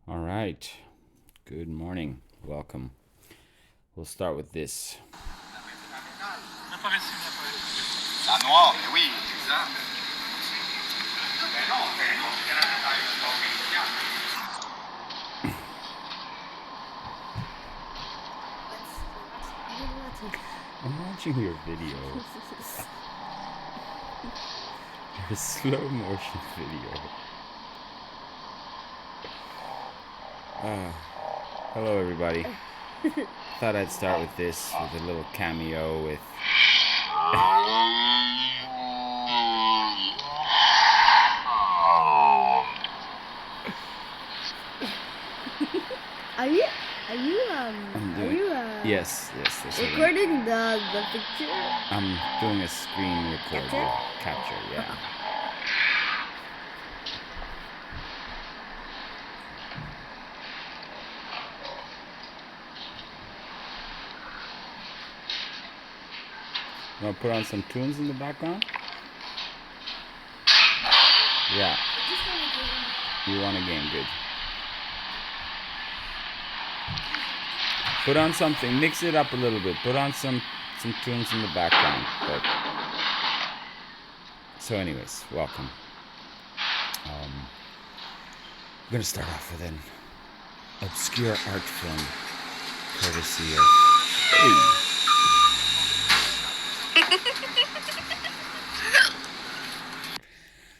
All right. Good morning. Welcome. We'll start with this. La noire, oui, c'est ça. I'm watching your video. Your slow motion video. Hello, everybody. Thought I'd start with this, with a little cameo with. Yes, that's recording the picture? I'm doing a screen record. Capture, yeah. You want to put on some tunes in the background? Yeah. You want a game, good. Put on something, mix it up a little bit. Put on some tunes in the background. But so, anyways, welcome. I'm gonna start off with an obscure art film, courtesy of.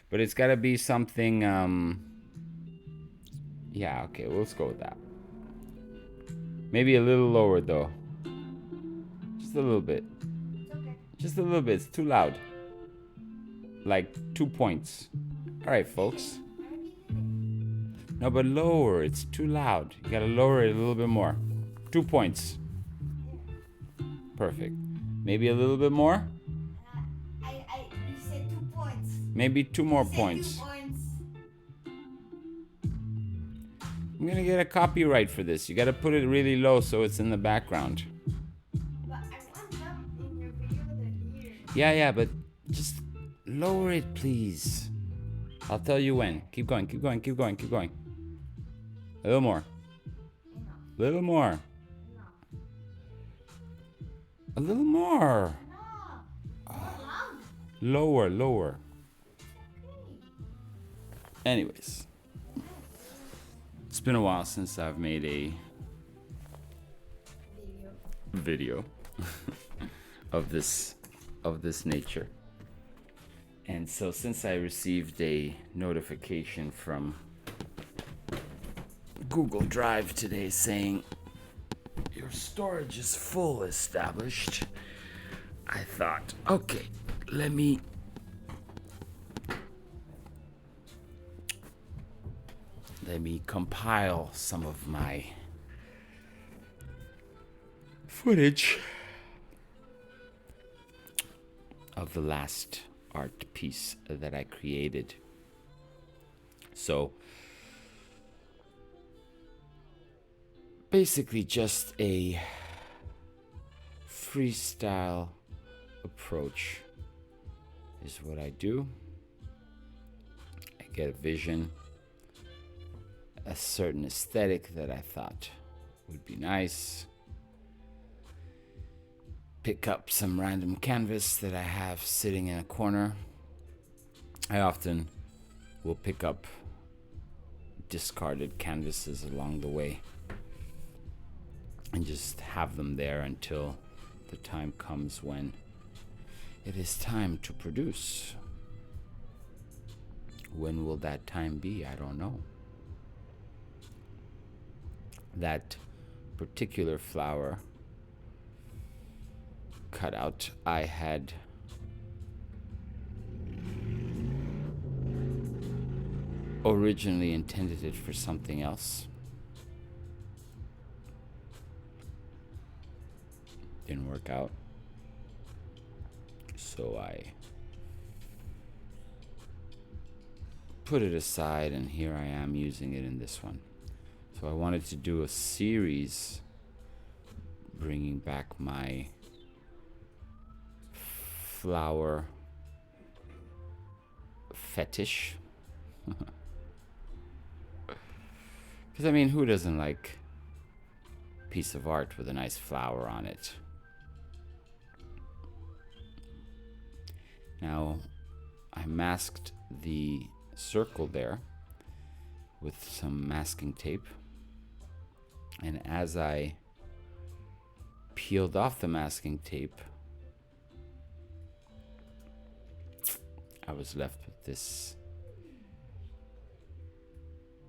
But it's gotta be something. Yeah, okay, let's go with that. Maybe a little lower though. Just a little bit. Okay. Just a little bit. It's too loud. Like 2 points. Alright, folks. No, but lower. It's too loud. You gotta lower it a little bit more. 2 points. Perfect. Maybe a little bit more? You said 2 points. Maybe 2 more points. 2 points. I'm gonna get a copyright for this. You gotta put it really low so it's in the background. But I want them in your video here. Yeah, but just lower it, please. I'll tell you when. Keep going. A little more. A little more. A little more. Lower. Anyways. It's been a while since I've made a video of this nature. And so since I received a notification from Google Drive today saying your storage is full, established, I thought, okay, let me compile some of my footage of the last art piece that I created. So basically just a freestyle approach is what I do. I get a vision, a certain aesthetic that I thought would be nice. Pick up some random canvas that I have sitting in a corner. I often will pick up discarded canvases along the way and just have them there until the time comes when it is time to produce. When will that time be? I don't know. That particular flower cutout, I had originally intended it for something else. Didn't work out. So I put it aside, and here I am using it in this one. So I wanted to do a series bringing back my flower fetish. Because, I mean, who doesn't like a piece of art with a nice flower on it? Now, I masked the circle there with some masking tape. And as I peeled off the masking tape, I was left with this,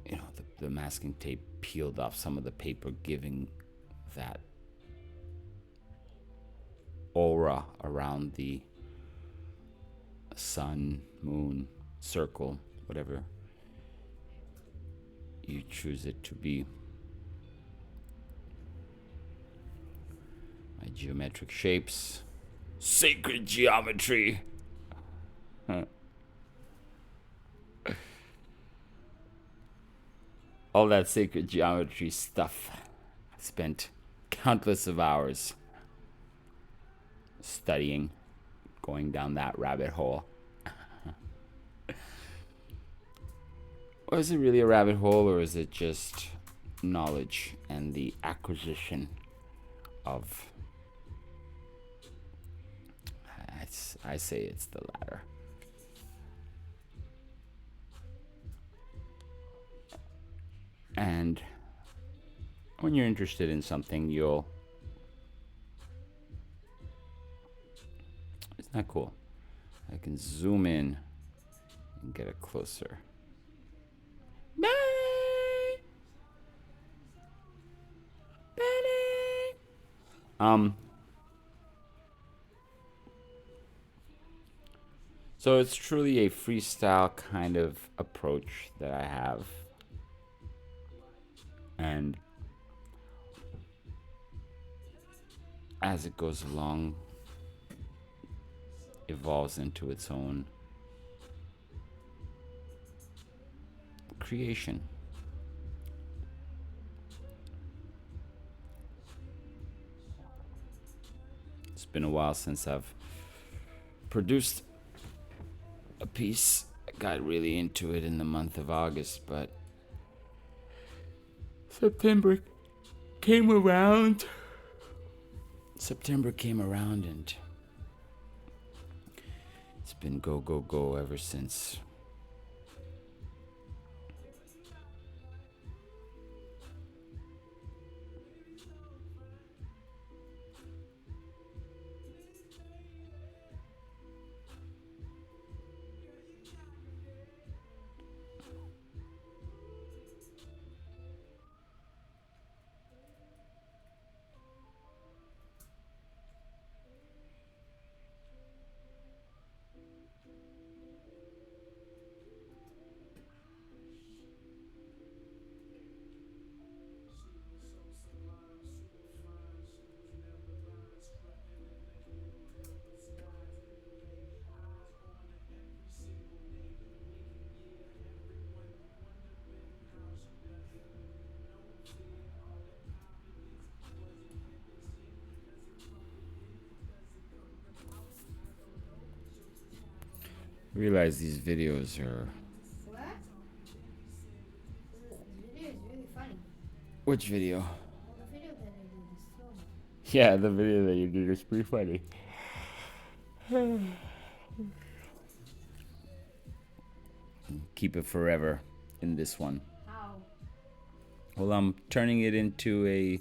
you know, the masking tape peeled off some of the paper, giving that aura around the sun, moon, circle, whatever you choose it to be. My geometric shapes. Sacred geometry! All that sacred geometry stuff. I spent countless of hours studying, going down that rabbit hole. Or is it really a rabbit hole, or is it just knowledge and the acquisition of... I say it's the latter. And when you're interested in something, you'll... Isn't that cool? I can zoom in and get it closer. So it's truly a freestyle kind of approach that I have. And as it goes along, evolves into its own creation. It's been a while since I've produced a piece. I got really into it in the month of August, but September came around and it's been go, go, go ever since. I realize these videos are... What? The video is really funny. Which video? The video that I did is so funny. Yeah, the video that you did is pretty funny. Keep it forever in this one. How? Well, I'm turning it into a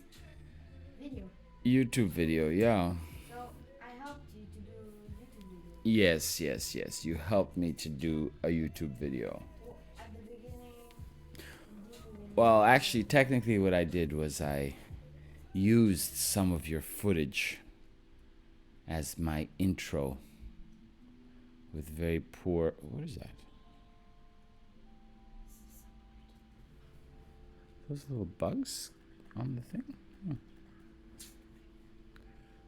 Video. YouTube video, yeah. So I helped you to do YouTube video. Yes. You helped me to do a YouTube video. Well, at the beginning. Well, actually, technically what I did was I used some of your footage as my intro with very poor... What is that? Those little bugs on the thing?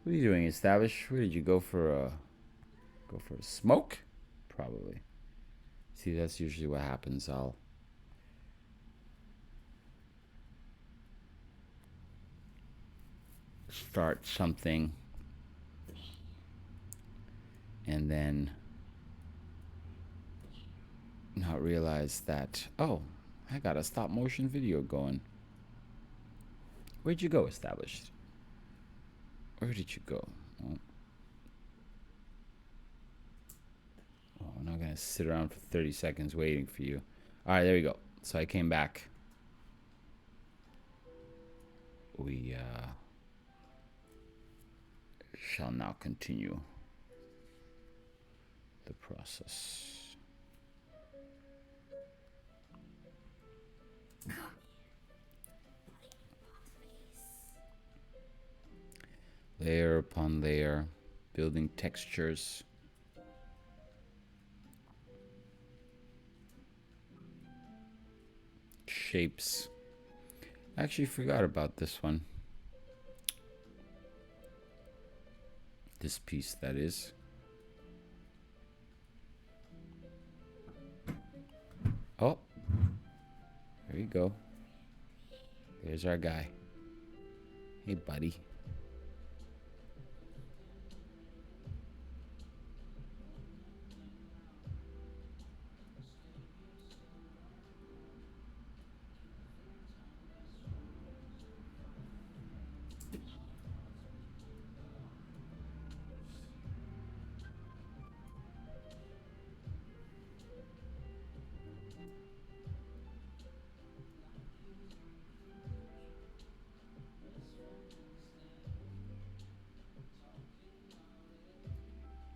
What are you doing, Establish? Where did you go for a smoke? Probably. See, that's usually what happens. I'll start something and then not realize that, oh, I got a stop motion video going. Where'd you go, Established? Where did you go? Oh, I'm not gonna sit around for 30 seconds waiting for you. All right, there we go. So I came back. We shall now continue the process. Layer upon layer, building textures. Shapes. I actually forgot about this one. This piece, that is. Oh, there you go. There's our guy. Hey, buddy.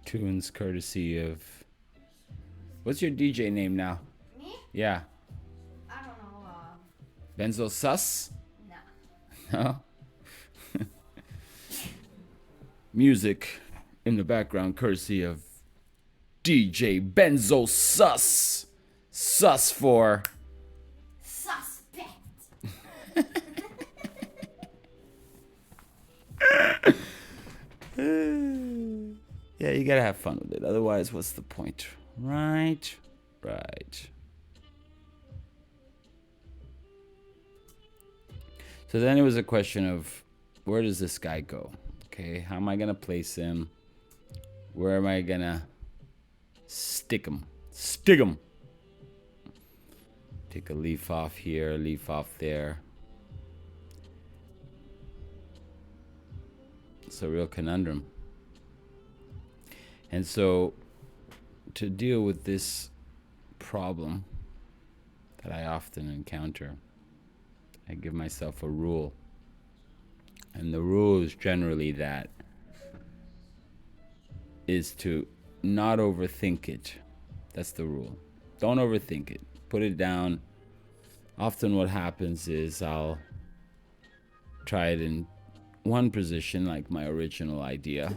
Tunes courtesy of... What's your DJ name now? Me? Yeah. I don't know. BNZO SUS? Nah. No? Music in the background courtesy of DJ BNZO SUS. SUS for... Suspect. Yeah, you gotta have fun with it. Otherwise, what's the point? Right? Right. So then it was a question of, where does this guy go? Okay, how am I gonna place him? Where am I gonna stick him? Stick him! Take a leaf off here, a leaf off there. It's a real conundrum. And so, to deal with this problem that I often encounter, I give myself a rule. And the rule is generally that is to not overthink it. That's the rule. Don't overthink it. Put it down. Often what happens is I'll try it in one position, like my original idea,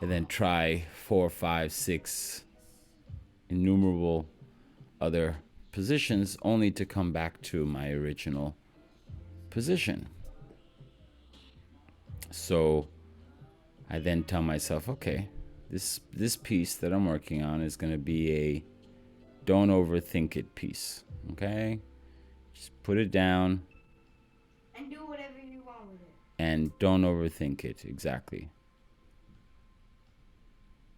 and then try 4, 5, 6 innumerable other positions only to come back to my original position. So I then tell myself, okay, this piece that I'm working on is going to be a don't overthink it piece. Okay? Just put it down. And do whatever you want with it. And don't overthink it. Exactly.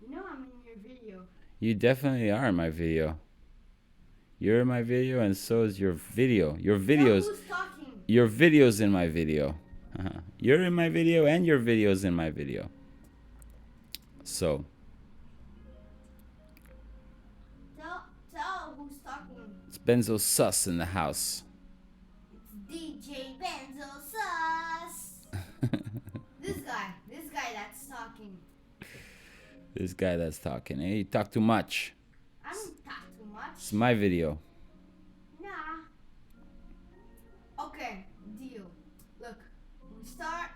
You know I'm in your video. You definitely are in my video. You're in my video, and so is your video. Your videos. Who's talking? Your video's in my video. You're in my video, and your video's in my video. So. Tell who's talking. It's BNZO SUS in the house. It's DJ BNZO SUS. This guy that's talking. This guy that's talking. Hey, you talk too much. I don't talk too much. It's my video. Nah. Okay, deal. Look, we start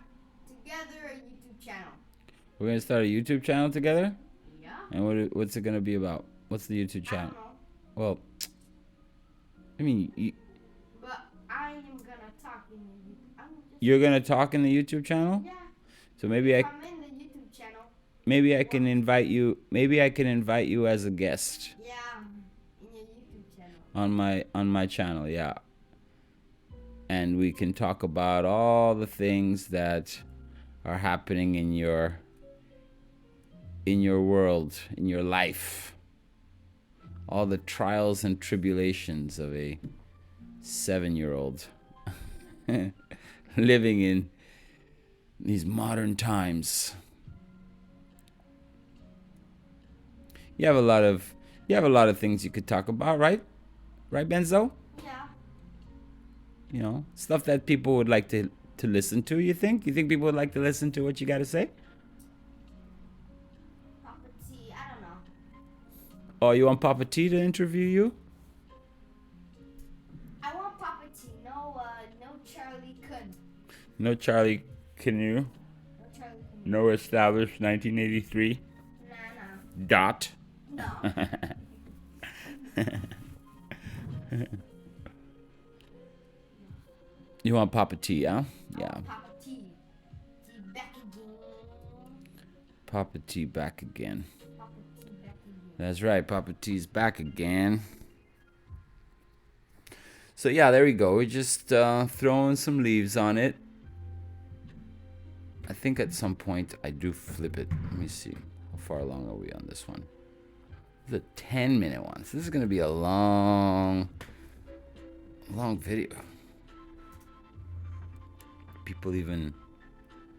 together a YouTube channel. We're gonna start a YouTube channel together? Yeah. And what's it gonna be about? What's the YouTube I channel? don't know. Well, I mean, But I am gonna talk in the YouTube. You're gonna talk in the YouTube channel? Yeah. So maybe I'm in the YouTube channel. maybe I can invite you. Maybe I can invite you as a guest Yeah, in your YouTube channel. on my channel. Yeah. And we can talk about all the things that are happening in your world, in your life. All the trials and tribulations of a 7-year-old living in these modern times. You have a lot of things you could talk about, right? Right, Benzo? Yeah. You know, stuff that people would like to listen to, you think? You think people would like to listen to what you got to say? Papa T, I don't know. Oh, you want Papa T to interview you? I want Papa T. No Charlie couldn't. No Charlie Canoe. No Charlie couldn't. No established 1983. Nah. Dot. No. You want Papa T, huh? Yeah. Papa T. T back again. Papa T back again. Papa T back again. That's right. Papa T's back again. So yeah, there we go. We're just throwing some leaves on it. I think at some point I do flip it. Let me see. How far along are we on this one? This is a 10-minute one. So this is going to be a long video. People even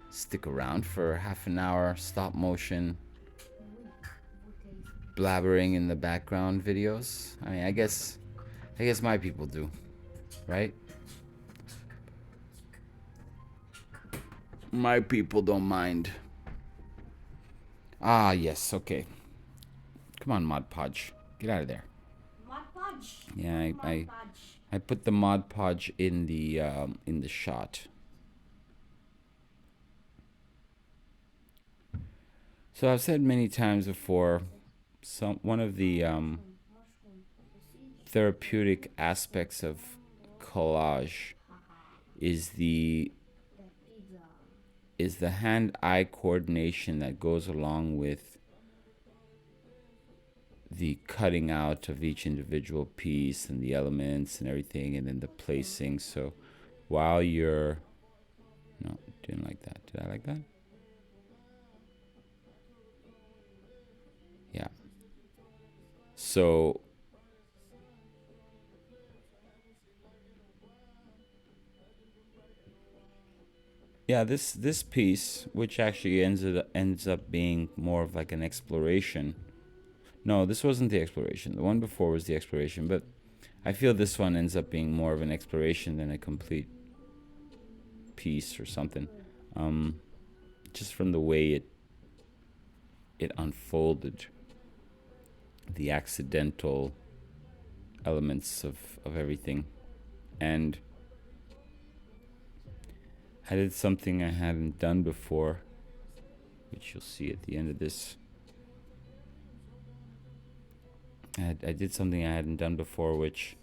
stick around for half an hour, stop motion, blabbering in the background videos. I mean, I guess my people do, right? My people don't mind. Ah, yes, okay. Come on, Mod Podge. Get out of there. Mod Podge. Yeah, I put the Mod Podge in the shot. So I've said many times before, one of the therapeutic aspects of collage is the hand-eye coordination that goes along with the cutting out of each individual piece and the elements and everything, and then the placing. So while you're... No, didn't like that. Did I like that? Yeah. So yeah, this piece, which actually ends up being more of like an exploration. No, this wasn't the exploration. The one before was the exploration, but I feel this one ends up being more of an exploration than a complete piece or something. Just from the way it unfolded, the accidental elements of everything. And I did something I hadn't done before, which you'll see at the end of this. I did something I hadn't done before, which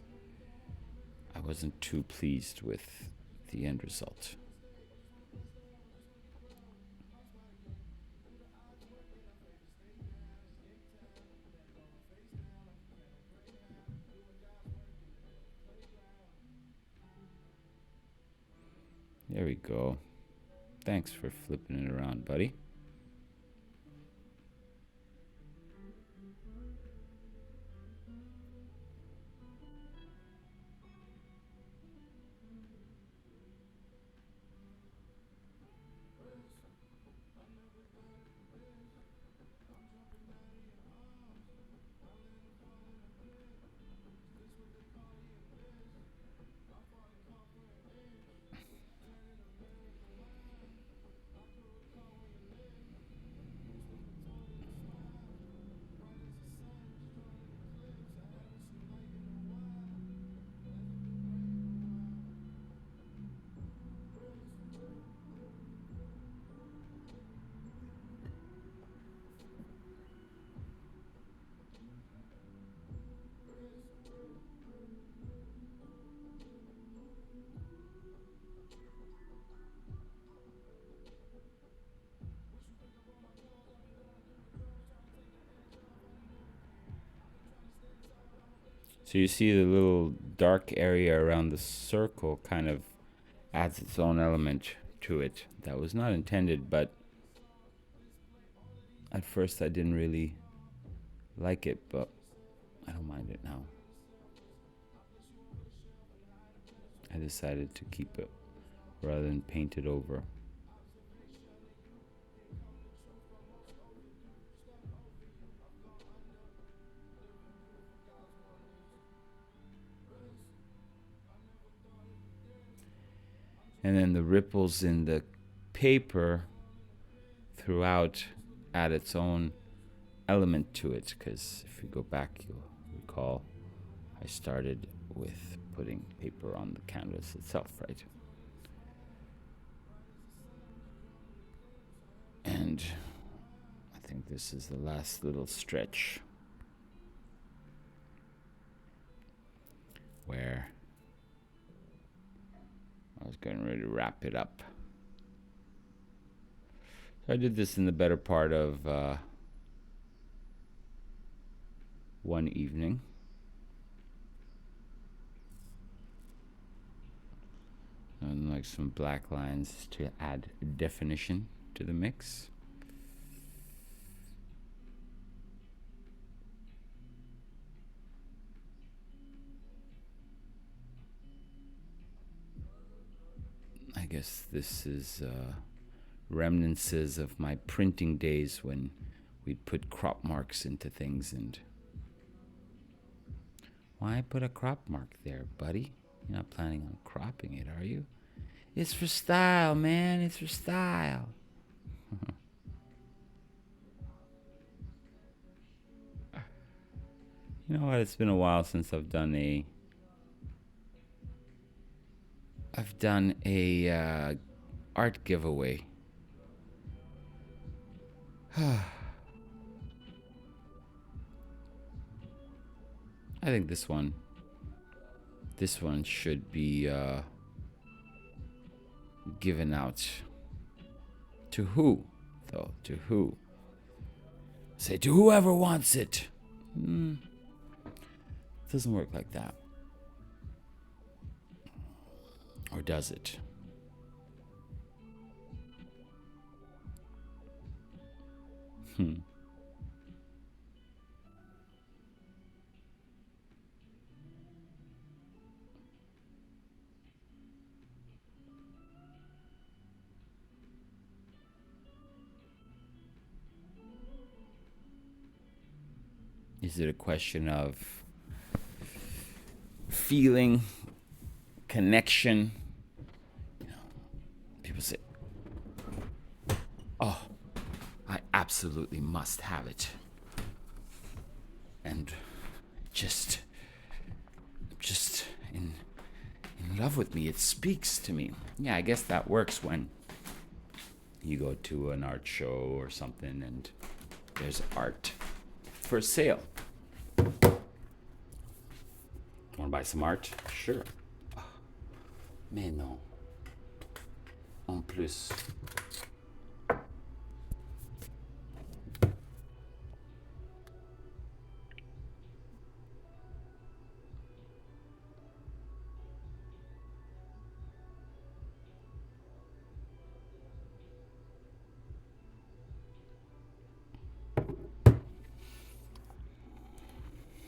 I wasn't too pleased with the end result. There we go. Thanks for flipping it around, buddy. So you see the little dark area around the circle kind of adds its own element to it. That was not intended, but at first I didn't really like it, but I don't mind it now. I decided to keep it rather than paint it over. And then the ripples in the paper throughout add its own element to it, because if you go back, you'll recall I started with putting paper on the canvas itself, right? And I think this is the last little stretch where I was getting ready to wrap it up. So I did this in the better part of one evening. And like some black lines to add definition to the mix. I guess this is remnants of my printing days when we'd put crop marks into things. And why put a crop mark there, buddy? You're not planning on cropping it, are you? It's for style, man. It's for style. You know what? It's been a while since I've done a art giveaway. I think this one should be given out. To who, though? To who? Say to whoever wants it. It doesn't work like that. Or does it? Is it a question of feeling, connection? You know, people say, "Oh, I absolutely must have it," and just in love with me. It speaks to me. Yeah, I guess that works when you go to an art show or something and there's art for sale. Want to buy some art? Sure. Mais non. En plus.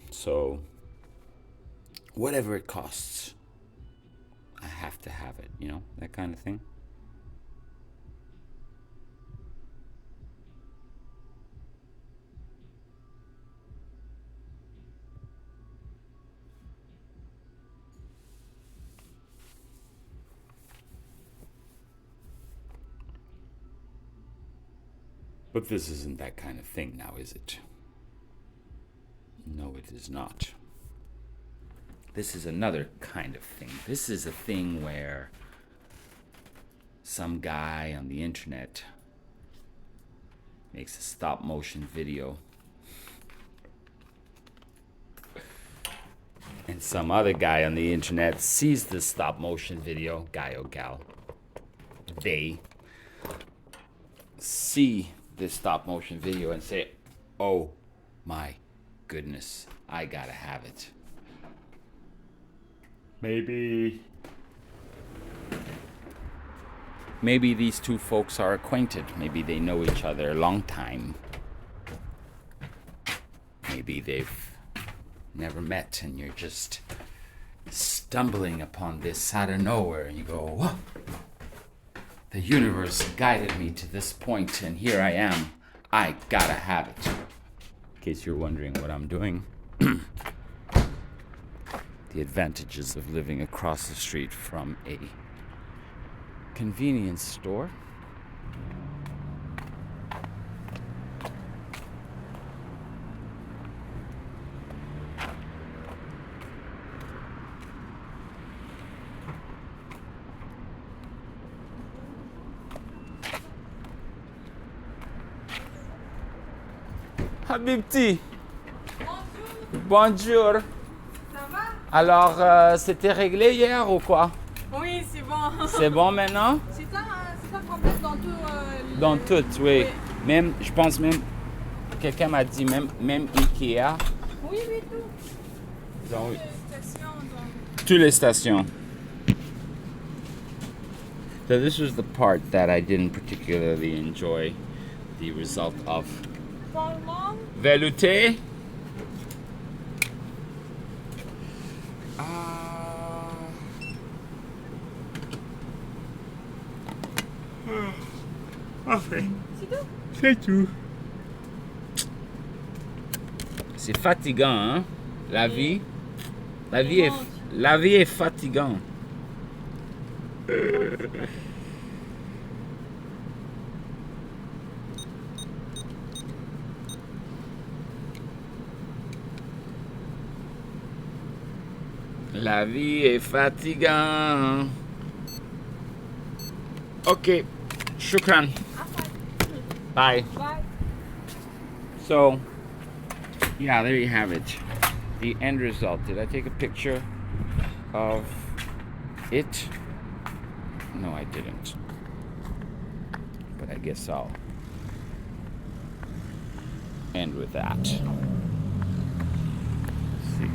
So, whatever it costs, I have to have it, you know, that kind of thing. But this isn't that kind of thing now, is it? No, it is not. This is another kind of thing. This is a thing where some guy on the internet makes a stop motion video and some other guy on the internet sees the stop motion video, guy or gal, they see this stop motion video and say, "Oh my goodness, I gotta have it." Maybe these two folks are acquainted. Maybe they know each other a long time. Maybe they've never met and you're just stumbling upon this out of nowhere and you go, "Whoa, The universe guided me to this point, and here I am. I gotta have it. In case you're wondering what I'm doing, the advantages of living across the street from a convenience store. Habibti. Bonjour. Ça va? Alors, c'était réglé hier ou quoi? Oui, c'est bon. C'est bon maintenant? C'est un problème dans tout. Dans tout, oui. Oui. Même, je pense même, quelqu'un m'a dit même Ikea. Oui, tout. Donc, Les stations, donc. toutes les stations. So this was the part that I didn't particularly enjoy the result of. Parlement. Velouté. Parfait. C'est tout. C'est tout. C'est fatigant, hein? La vie. La vie est fatigante. La vie est fatigante. Ok. Shukran. Bye. Bye. So, yeah, there you have it. The end result. Did I take a picture of it? No, I didn't. But I guess I'll end with that. Let's see.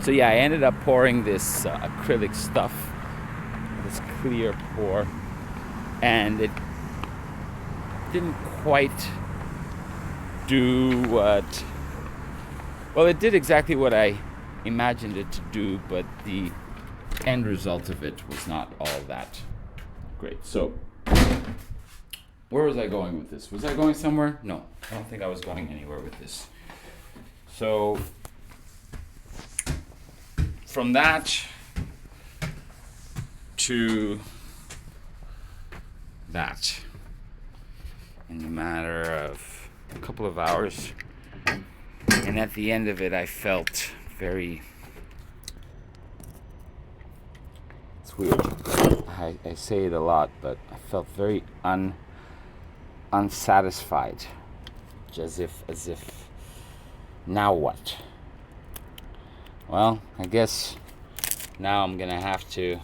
So yeah, I ended up pouring this acrylic stuff, this clear pour, and it didn't quite do what, well, it did exactly what I imagined it to do, but the end result of it was not all that great. So, where was I going with this? Was I going somewhere? No, I don't think I was going anywhere with this. So, from that to that, in a matter of a couple of hours, and at the end of it I felt very, it's weird, I say it a lot, but I felt very unsatisfied, as if now what? Well, I guess now I'm gonna have to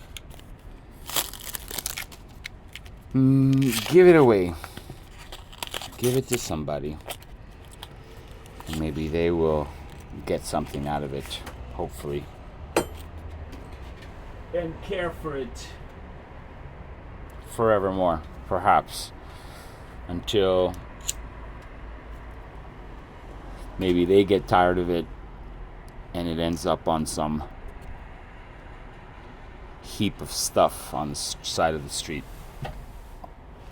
give it away. Give it to somebody. Maybe they will get something out of it, hopefully. And care for it forevermore, perhaps. Until maybe they get tired of it and it ends up on some heap of stuff on the side of the street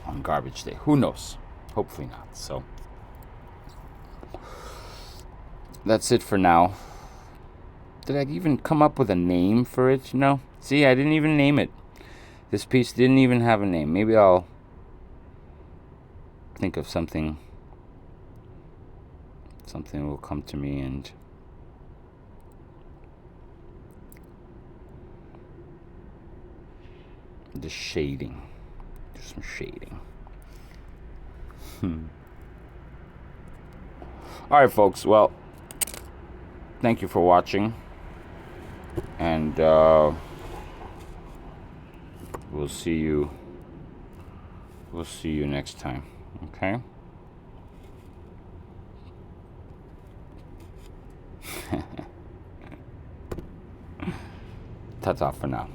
on garbage day. Who knows? Hopefully not. So that's it for now. Did I even come up with a name for it? No. See, I didn't even name it. This piece didn't even have a name. Maybe I'll think of something. Something will come to me, and the shading. Do some shading. Alright, folks. Well, thank you for watching. And we'll see you next time. Okay? Ta-ta for now.